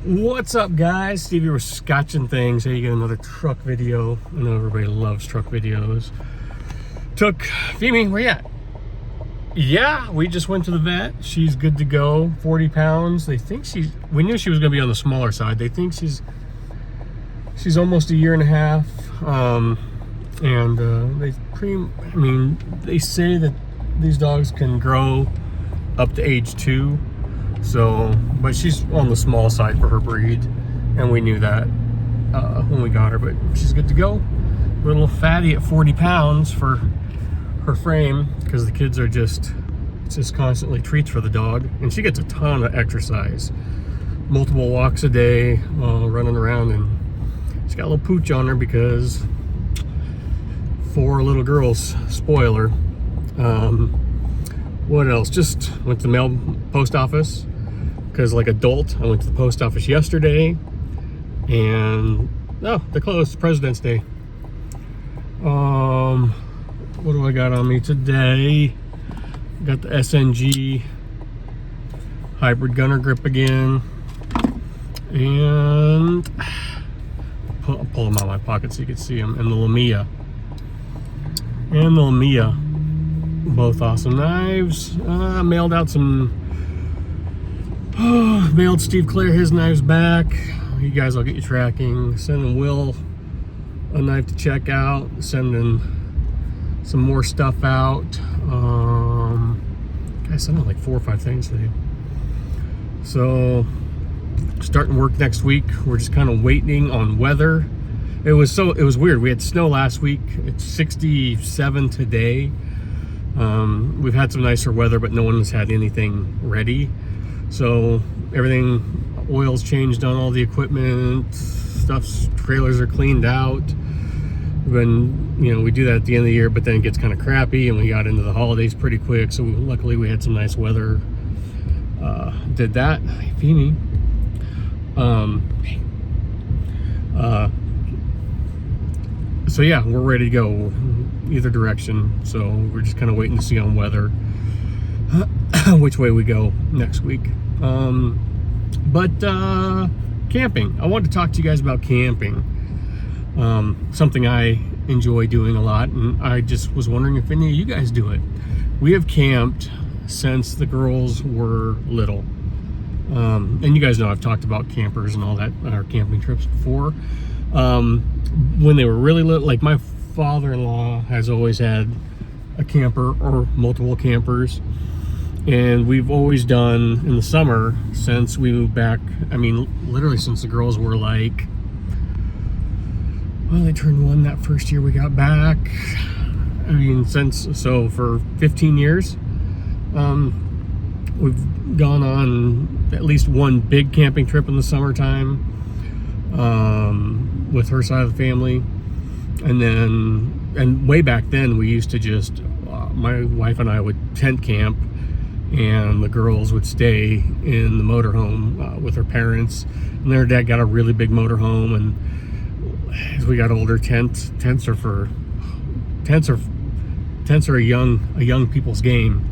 What's up, guys? Stevie with Scotching Things. Hey, you get another truck video. I know everybody loves truck videos. Took Femi, where you at? Yeah, we just went to the vet. She's good to go. 40 pounds. They think we knew she was going to be on the smaller side. They think she's almost a year and a half. They say that these dogs can grow up to age 2. So, but she's on the small side for her breed, and we knew that when we got her, but she's good to go. A little fatty at 40 pounds for her frame, because the kids are just constantly treats for the dog, and she gets a ton of exercise, multiple walks a day, running around, and she's got a little pooch on her because 4 little girls spoil her. What else? Just went to the post office, because like adult, I went to the post office yesterday, and they're closed. It's President's Day. What do I got on me today? Got the SNG hybrid gunner grip again, and I'll pull them out of my pocket so you can see them. And the Lamia, both awesome knives. Mailed out mailed Steve Clare his knives back. You guys, I'll get you tracking. Sending Will a knife to check out. Sending some more stuff out. Guys, sending like 4 or 5 things today. So, starting work next week. We're just kind of waiting on weather. It was weird. We had snow last week. It's 67 today. We've had some nicer weather, but no one has had anything ready. So everything, oil's changed on all the equipment, trailers are cleaned out. We do that at the end of the year, but then it gets kind of crappy, and we got into the holidays pretty quick. So luckily we had some nice weather. Did that. Hey, Femi. So yeah, we're ready to go either direction. So we're just kind of waiting to see on weather which way we go next week. Camping. I wanted to talk to you guys about camping. Something I enjoy doing a lot, and I just was wondering if any of you guys do it. We have camped since the girls were little. And you guys know I've talked about campers and all that, our camping trips before. When they were really little, like my father-in-law has always had a camper or multiple campers, and we've always done in the summer since we moved back. I mean, literally since the girls were like, well, they turned 1 that first year we got back. I mean, so for 15 years, we've gone on at least one big camping trip in the summertime with her side of the family. And way back then, we used to just, my wife and I would tent camp, and the girls would stay in the motorhome with their parents. And their dad got a really big motorhome, and as we got older, tents are a young people's game.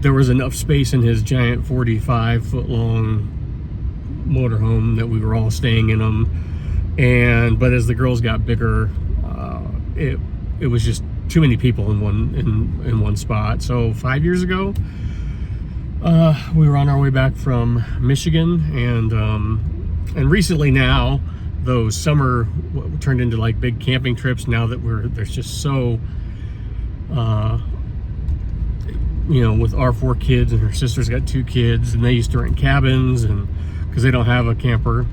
There was enough space in his giant 45-foot long motorhome that we were all staying in them. But as the girls got bigger, it was just too many people in one spot. So 5 years ago, we were on our way back from Michigan, and recently now, those summer turned into like big camping trips. Now that there's just so, with our 4 kids, and her sister's got 2 kids, and they used to rent cabins, and because they don't have a camper,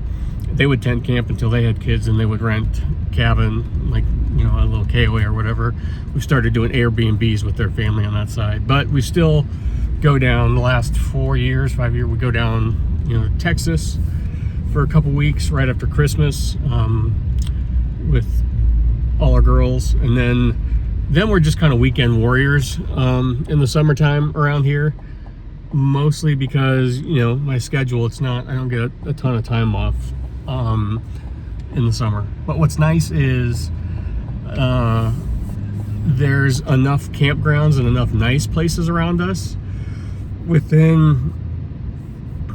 they would tent camp until they had kids, and they would rent cabin, like, a little KOA or whatever. We started doing Airbnbs with their family on that side, but we still go down the last 5 years, we go down, to Texas for a couple weeks right after Christmas, with all our girls. And then we're just kind of weekend warriors, in the summertime around here, mostly because, my schedule, I don't get a ton of time off, in the summer. But what's nice is, there's enough campgrounds and enough nice places around us within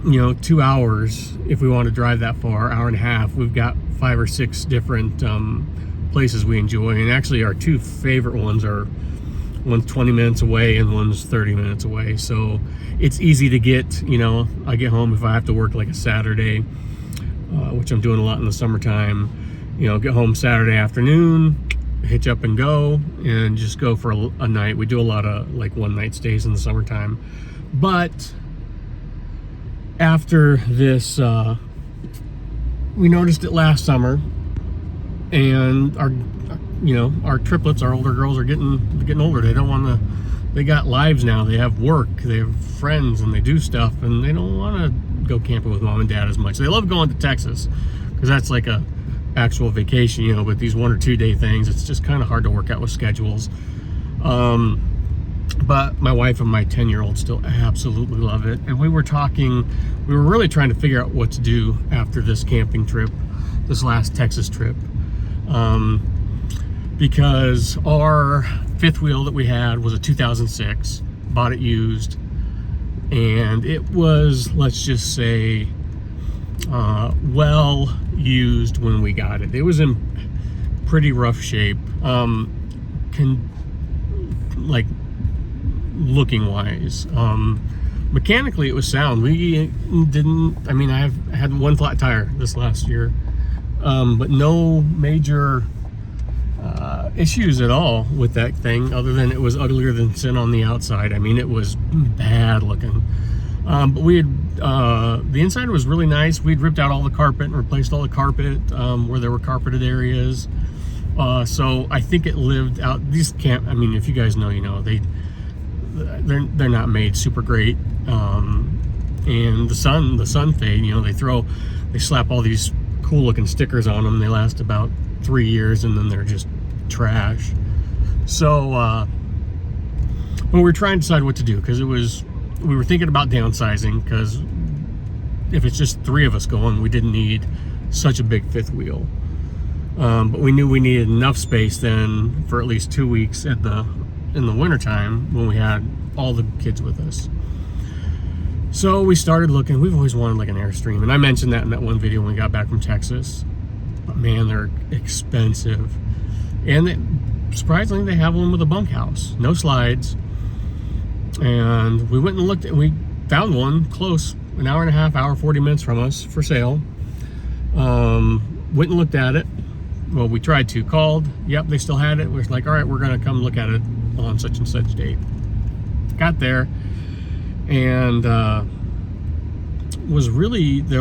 2 hours if we want to drive that far, hour and a half. We've got 5 or 6 different places we enjoy, and actually our 2 favorite ones are, one's 20 minutes away and one's 30 minutes away, so it's easy to get. I get home if I have to work like a Saturday, which I'm doing a lot in the summertime. Get home Saturday afternoon, hitch up and go, and just go for a night. We do a lot of like one night stays in the summertime, but after this, we noticed it last summer, and our triplets, our older girls, are getting older. They don't want to. They got lives now. They have work. They have friends, and they do stuff, and they don't want to go camping with mom and dad as much. They love going to Texas because that's like a actual vacation. But these 1 or 2 day things, it's just kind of hard to work out with schedules. But my wife and my 10-year-old still absolutely love it. And we were really trying to figure out what to do after this camping trip, this last Texas trip. Because our 5th wheel that we had was a 2006, bought it used, and it was, let's just say, well used when we got it. It was in pretty rough shape, looking wise. Mechanically it was sound. We didn't, I had 1 flat tire this last year, but no major issues at all with that thing, other than it was uglier than sin on the outside. It was bad looking. But we had, the inside was really nice. We'd ripped out all the carpet and replaced all the carpet where there were carpeted areas. So I think it lived out. These if you guys know, they're not made super great. And the sun fade, they slap all these cool looking stickers on them. They last about 3 years, and then they're just trash. So when we were trying to decide what to do, because we were thinking about downsizing, because if it's just 3 of us going, we didn't need such a big 5th wheel. But we knew we needed enough space then for at least 2 weeks in the wintertime when we had all the kids with us. So we started looking. We've always wanted like an Airstream, and I mentioned that in that one video when we got back from Texas. But man, they're expensive. And surprisingly, they have one with a bunkhouse, no slides. And we went and looked, and we found one close, an hour and a half, hour 40 minutes from us, for sale. Went and looked at it. Well, we tried to, called, yep, they still had it. We're like, all right, we're gonna come look at it on such and such date. Got there, and they're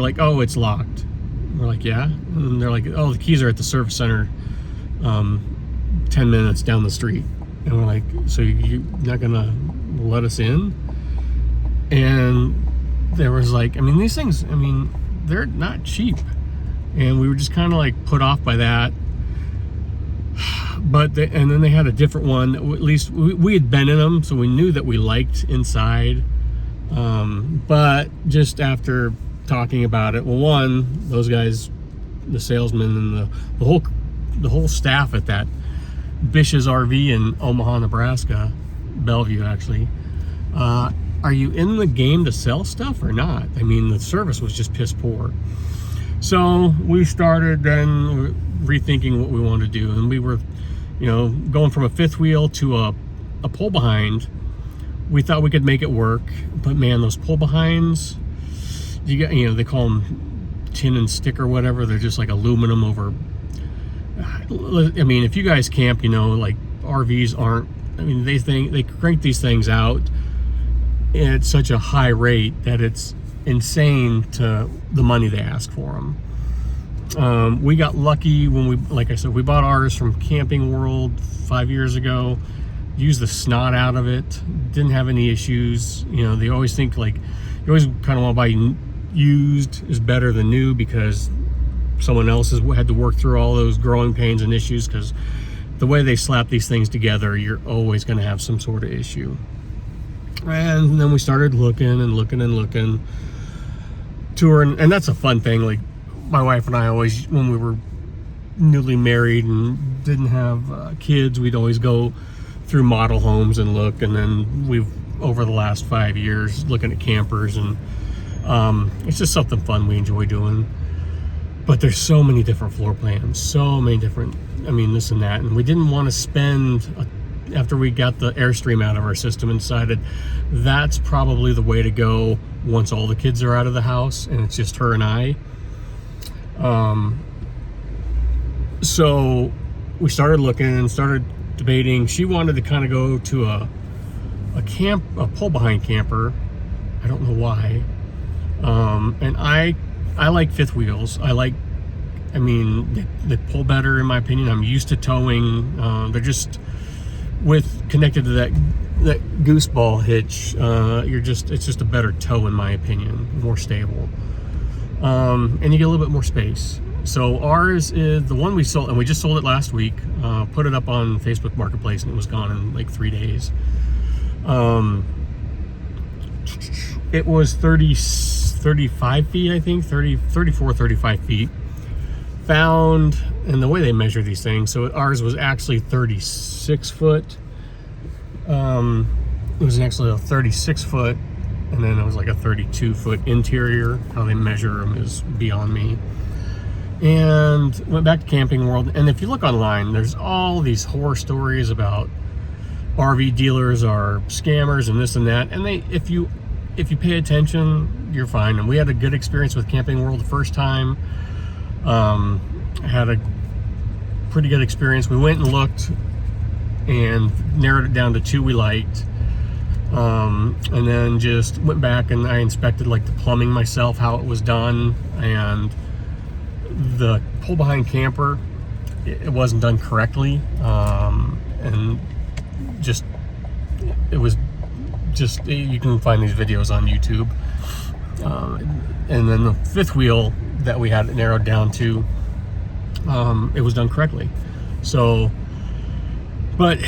like, oh, it's locked. We're like, yeah. And they're like, oh, the keys are at the service center 10 minutes down the street. And we're like, so you're not gonna let us in? And there was like, these things, they're not cheap. And we were just kind of like put off by that. And then they had a different one. At least we had been in them, so we knew that we liked inside. But just after talking about it, well, one, those guys, the salesman, and the whole staff at that Bish's RV in Omaha, Nebraska, Bellevue actually, are you in the game to sell stuff or not? The service was just piss poor. So we started then rethinking what we wanted to do, and we were, going from a 5th wheel to a pull behind. We thought we could make it work, but man, those pull behinds, they call them tin and stick or whatever. They're just like aluminum over. If you guys camp, like RVs aren't. They crank these things out at such a high rate that it's insane to the money they ask for them. We got lucky when like I said, we bought ours from Camping World 5 years ago. Used the snot out of it. Didn't have any issues. They always think like, you always kind of want to buy used is better than new, because someone else has had to work through all those growing pains and issues, because the way they slap these things together, you're always going to have some sort of issue. And then we started looking touring, and that's a fun thing. Like my wife and I always, when we were newly married and didn't have kids, we'd always go through model homes and look. And then we've, over the last 5 years, looking at campers, and It's just something fun we enjoy doing. But there's so many different floor plans, so many different, this and that. And we didn't want to spend, after we got the Airstream out of our system and decided that's probably the way to go once all the kids are out of the house and it's just her and I. So we started looking and started debating. She wanted to kind of go to a pull behind camper. I don't know why. And I like fifth wheels. They pull better in my opinion. I'm used to towing. They're just connected to that gooseball hitch. It's just a better tow in my opinion, more stable. And you get a little bit more space. So ours is the one we sold, and we just sold it last week. Put it up on Facebook Marketplace, and it was gone in like 3 days. It was 35 feet, I think, 35 feet. Found, and the way they measure these things, so ours was actually 36 foot. It was actually a 36 foot, and then it was like a 32 foot interior. How they measure them is beyond me. And went back to Camping World, and if you look online, there's all these horror stories about RV dealers are scammers and this and that. And if you pay attention, you're fine. And we had a good experience with Camping World the first time. Had a pretty good experience. We went and looked and narrowed it down to 2 we liked. And then just went back and I inspected like the plumbing myself, how it was done, and the pull behind camper, it wasn't done correctly. And it was just, you can find these videos on YouTube. And then the fifth wheel that we had it narrowed down to, it was done correctly. So, but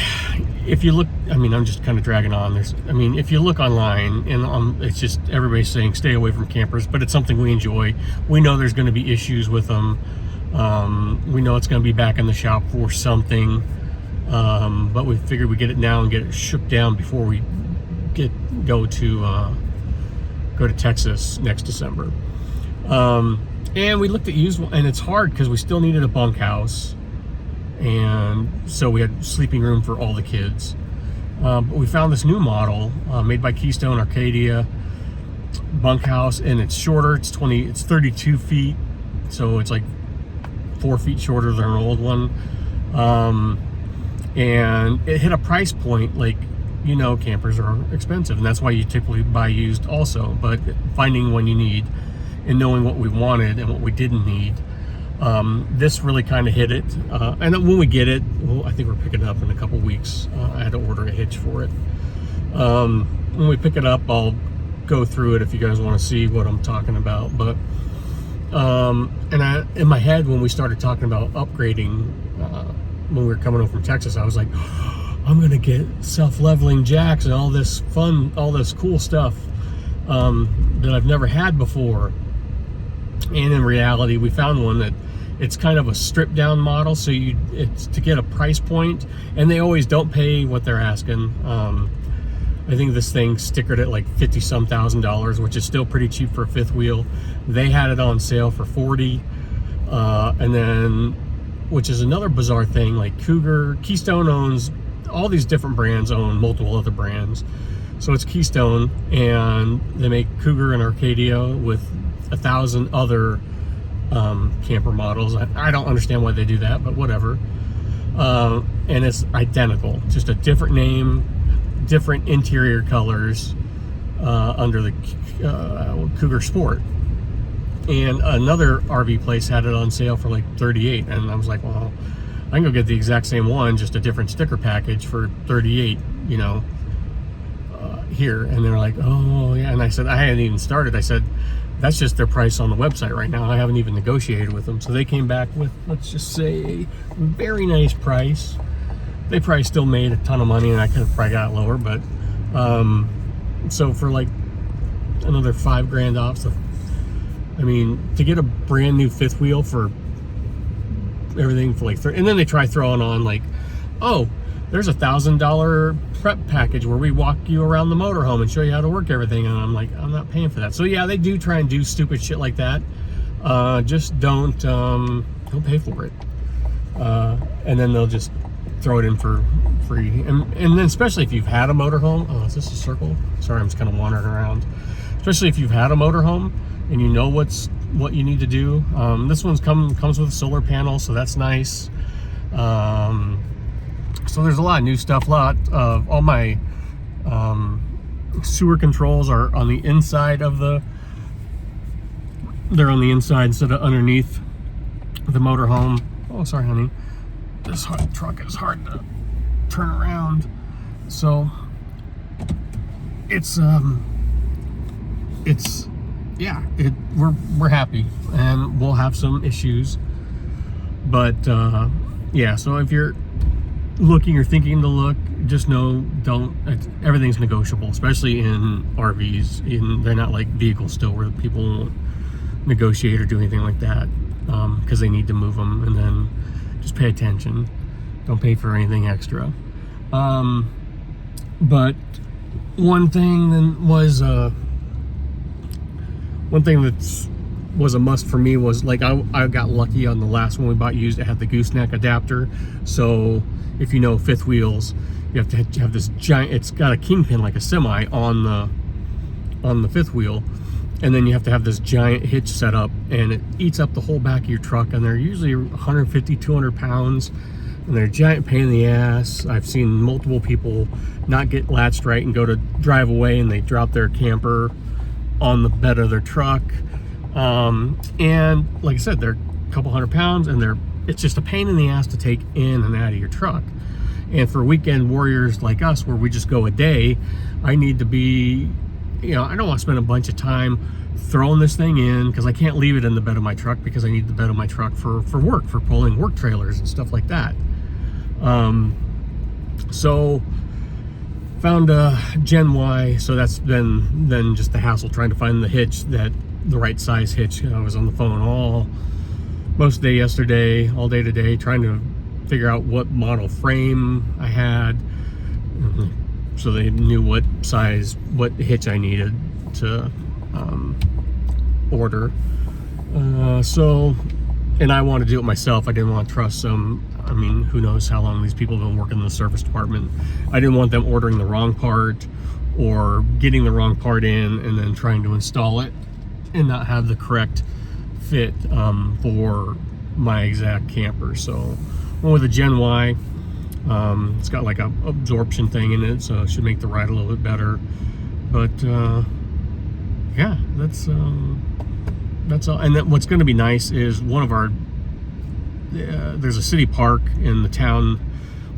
if you look, I'm just kind of dragging on. If you look online, and it's just everybody's saying stay away from campers, but it's something we enjoy. We know there's going to be issues with them. We know it's going to be back in the shop for something, but we figured we'd get it now and get it shook down before we go to Texas next December. And we looked at used, and it's hard because we still needed a bunkhouse, and so we had sleeping room for all the kids. But we found this new model made by Keystone Arcadia bunkhouse, and it's shorter. It's 32 feet, so it's like 4 feet shorter than an old one. And it hit a price point, like, campers are expensive, and that's why you typically buy used also. But finding one you need and knowing what we wanted and what we didn't need, this really kind of hit it. And then when we get it, I think we're picking it up in a couple weeks. I had to order a hitch for it. When we pick it up, I'll go through it if you guys want to see what I'm talking about. But in my head, when we started talking about upgrading, when we were coming home from Texas, I was like, I'm gonna get self-leveling jacks and all this cool stuff that I've never had before. And in reality, we found one that it's kind of a stripped down model, so it's to get a price point, and they always don't pay what they're asking. I think this thing stickered at like $50,000, which is still pretty cheap for a fifth wheel. They had it on sale for $40,000, and then, which is another bizarre thing, like Keystone owns all these different brands, own multiple other brands. So it's Keystone, and they make Cougar and Arcadia with 1,000 other camper models. I don't understand why they do that, but whatever. And it's identical, just a different name, different interior colors under the Cougar Sport. And another RV place had it on sale for like $38,000, and I was like, well, I can go get the exact same one, just a different sticker package for $38,000, here. And they're like, oh yeah. And I said, I hadn't even started. I said, that's just their price on the website right now. I haven't even negotiated with them. So they came back with, let's just say, a very nice price. They probably still made a ton of money, and I could have probably got lower, but so for like another $5,000 off. So to get a brand new fifth wheel for everything for like and then they try throwing on like, oh, there's $1,000 prep package where we walk you around the motorhome and show you how to work everything. And I'm like, I'm not paying for that. So yeah, they do try and do stupid shit like that. Just don't pay for it. And then they'll just throw it in for free. And then especially if you've had a motorhome. Oh, is this a circle? Sorry, I'm just kind of wandering around. Especially if you've had a motorhome and you know what you need to do. This one's comes with a solar panel, so that's nice. So there's a lot of new stuff. A lot of all my sewer controls are on the inside of they're on the inside instead of underneath the motorhome. Oh, sorry, honey. This truck is hard to turn around. So we're happy, and we'll have some issues, but yeah. So if you're looking or thinking to look, just know everything's negotiable, especially in RVs. They're not like vehicles still where people won't negotiate or do anything like that, because they need to move them. And then just pay attention, don't pay for anything extra. But one thing that was a must for me was, like, I got lucky on the last one we bought used. It had the gooseneck adapter. So if you know fifth wheels, you have to have this giant, it's got a kingpin like a semi on the fifth wheel, and then you have to have this giant hitch set up, and it eats up the whole back of your truck, and they're usually 150, 200 pounds, and they're a giant pain in the ass. I've seen multiple people not get latched right and go to drive away, and they drop their camper on the bed of their truck. And like I said, they're a couple 100 pounds, and it's just a pain in the ass to take in and out of your truck. And for weekend warriors like us, where we just go a day, I need to be, I don't want to spend a bunch of time throwing this thing in, because I can't leave it in the bed of my truck, because I need the bed of my truck for work, for pulling work trailers and stuff like that. So found a Gen Y, so that's then just the hassle trying to find the right size hitch. I was on the phone most day yesterday, all day today, trying to figure out what model frame I had, so they knew what hitch I needed to order. And I want to do it myself. I didn't want to trust some. Who knows how long these people have been working in the service department. I didn't want them ordering the wrong part or getting the wrong part in and then trying to install it and not have the correct fit for my exact camper. So went with a Gen Y. It's got like a absorption thing in it, so it should make the ride a little bit better. But yeah, that's all. And then what's going to be nice is there's a city park in the town,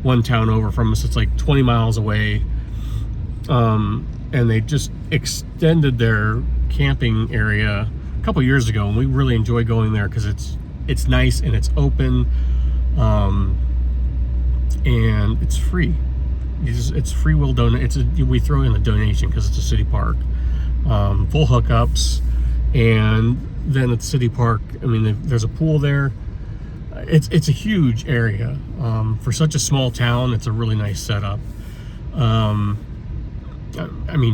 one town over from us. It's like 20 miles away, and they just extended their camping area a couple years ago, and we really enjoy going there because it's nice and it's open, and it's free. It's free will we throw in a donation because it's a city park, full hookups, and then at the city park, there's a pool there. It's a huge area for such a small town. It's a really nice setup.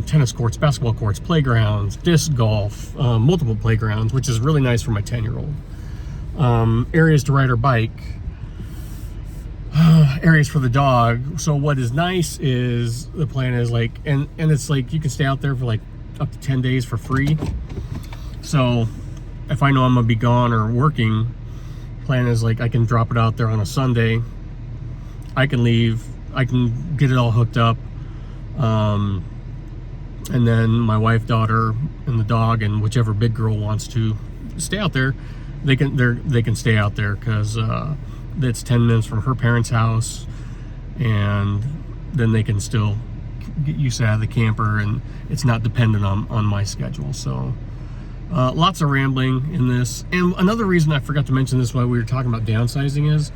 Tennis courts, basketball courts, playgrounds, disc golf, multiple playgrounds, which is really nice for my 10-year-old. Areas to ride her bike, areas for the dog. So what is nice is the plan is and it's like you can stay out there for like up to 10 days for free. So if I know I'm gonna be gone or working, plan is I can drop it out there on a Sunday. I can leave, I can get it all hooked up, and then my wife, daughter, and the dog, and whichever big girl wants to stay out there, they can stay out there, because it's 10 minutes from her parents' house, and then they can still get used to have the camper, and it's not dependent on my schedule. So lots of rambling in this. And another reason I forgot to mention this while we were talking about downsizing is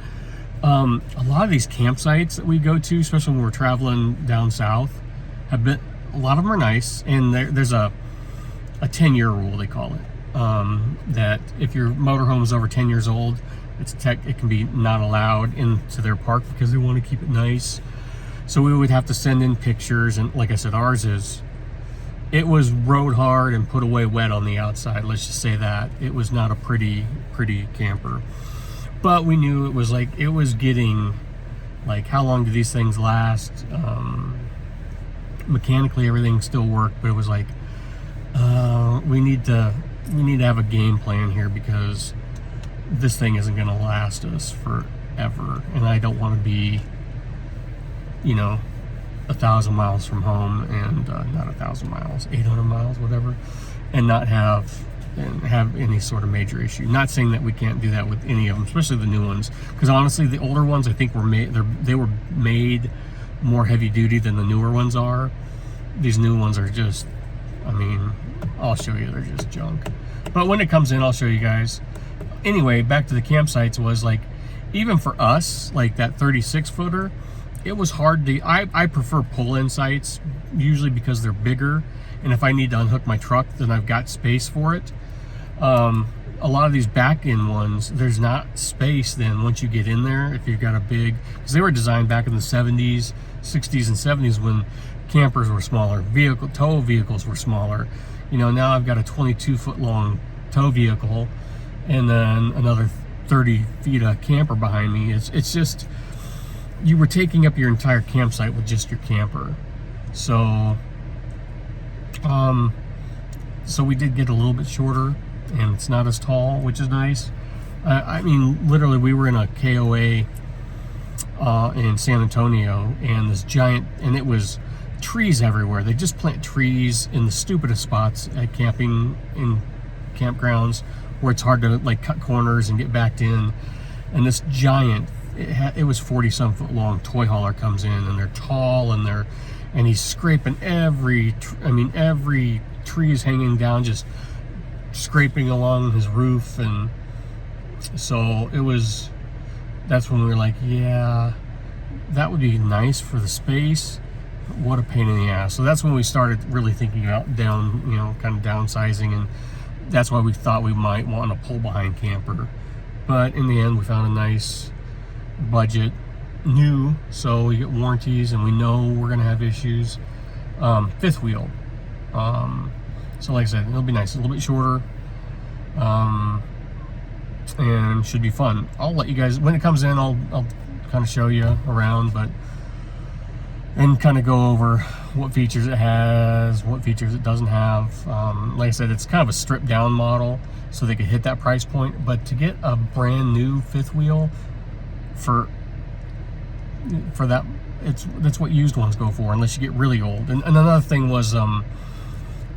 a lot of these campsites that we go to, especially when we're traveling down south, a lot of them are nice, and there's a 10-year rule, they call it, that if your motorhome is over 10 years old, it can be not allowed into their park because they want to keep it nice. So we would have to send in pictures, and like I said, it was rode hard and put away wet on the outside. Let's just say that. It was not a pretty camper. But we knew it was getting, like, how long do these things last? Mechanically, everything still worked, but it was like, we need to have a game plan here, because this thing isn't going to last us forever, and I don't want to be, 1,000 miles from home, and not 1,000 miles, 800 miles, whatever, and not have any sort of major issue. Not saying that we can't do that with any of them, especially the new ones, because honestly, the older ones, I think, they were made more heavy duty than the newer ones are. These new ones are just, I'll show you, they're just junk. But when it comes in, I'll show you guys. Anyway, back to the campsites, was like, even for us, like that 36 footer, it was hard to, I prefer pull-in sites, usually because they're bigger, and if I need to unhook my truck, then I've got space for it. A lot of these back-in ones, there's not space then once you get in there, if you've got a big, because they were designed back in the 70s, 60s, and 70s when campers were smaller, tow vehicles were smaller. Now I've got a 22-foot long tow vehicle, and then another 30 feet of camper behind me. It's just, you were taking up your entire campsite with just your camper. So we did get a little bit shorter, and it's not as tall, which is nice. Literally, we were in a KOA in San Antonio, and this giant, and it was trees everywhere. They just plant trees in the stupidest spots at camping in campgrounds where it's hard to, like, cut corners and get backed in. And this giant, it was 40-some foot long toy hauler comes in, and they're tall, and he's scraping every tree is hanging down, just scraping along his roof. And so that's when we were like, yeah, that would be nice for the space. What a pain in the ass. So that's when we started really thinking about kind of downsizing, and that's why we thought we might want a pull behind camper. But in the end, we found a nice budget, new, so we get warranties, and we know we're going to have issues. Fifth wheel. So like I said, it'll be nice, a little bit shorter, and should be fun. I'll let you guys, when it comes in, I'll kind of show you around, and kind of go over what features it has, what features it doesn't have. Like I said, it's kind of a stripped down model, so they could hit that price point. But to get a brand new fifth wheel for that, that's what used ones go for, unless you get really old. And another thing was,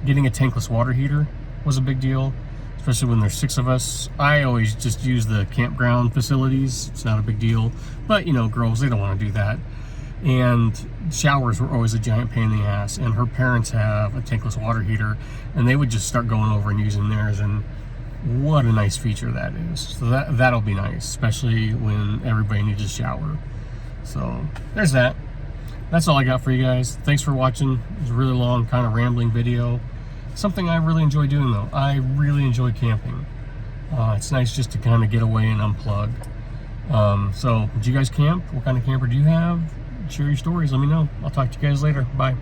getting a tankless water heater was a big deal, especially when there's 6 of us. I always just use the campground facilities. It's not a big deal, but girls, they don't want to do that. And showers were always a giant pain in the ass, and her parents have a tankless water heater, and they would just start going over and using theirs, and what a nice feature that is. So that'll be nice, especially when everybody needs a shower. So there's that. That's all I got for you guys. Thanks for watching. It was a really long, kind of rambling video. Something I really enjoy doing, though. I really enjoy camping. It's nice just to kind of get away and unplug. So, do you guys camp? What kind of camper do you have? Share your stories. Let me know. I'll talk to you guys later. Bye.